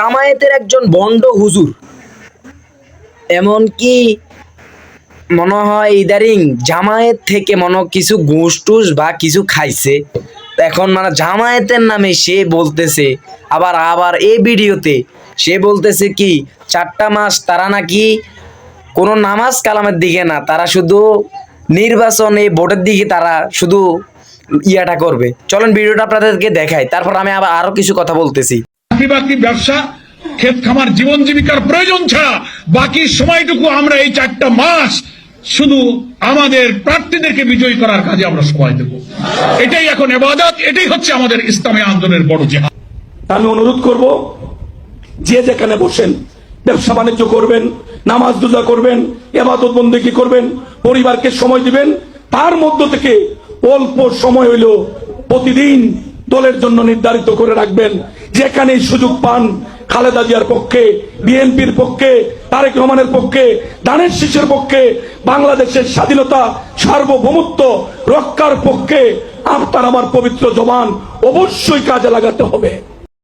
জামায়াতের একজন ভণ্ড হুজুর, এমনকি মনে হয় ইদারিং জামায়াত থেকে মনে কিছু ঘুষ টুস বা কিছু খাইছে। এখন মানে জামায়াতের নামে সে বলতেছে, আবার আবার এই ভিডিওতে সে বলতেছে কি 4টা মাস তারা নাকি কোনো নামাজ কালামের দিকে না, তারা শুধু নির্বাচনে ভোটের দিকে তারা শুধু ইয়াটা করবে। চলেন ভিডিওটা আপনাদেরকে দেখাই, তারপর আমি আবার আরো কিছু কথা বলতেছি। বাকি ব্যবসা, ক্ষেত খামার, জীবন জীবিকার প্রয়োজন ছাড়া বাকি সময়টুকু আমরা এই 4টা মাস শুধু আমাদের প্রার্থীদেরকে বিজয়ী করার কাজে আমরা সময় দেব। এটাই এখন ইবাদত, এটাই হচ্ছে আমাদের ইসলামী আন্দোলনের বড় জিহাদ। আমি অনুরোধ করব, যে যেখানে বসেন ব্যবসা বাণিজ্য করবেন, নামাজ রোজা করবেন, ইবাদত বন্দেগী করবেন, পরিবারকে সময় দিবেন, তার মধ্য থেকে অল্প সময় হইলেও প্রতিদিন দলের জন্য নির্ধারিত করে রাখবেন। যেখানে সুযোগ পান খালেদা জিয়ার পক্ষে, বিএনপির পক্ষে, তারেক রহমানের পক্ষে, ধানের শীষের পক্ষে, বাংলাদেশের স্বাধীনতা সার্বভৌমত্ব রক্ষার পক্ষে আপনার আমার পবিত্র জবান অবশ্যই কাজে লাগাতে হবে।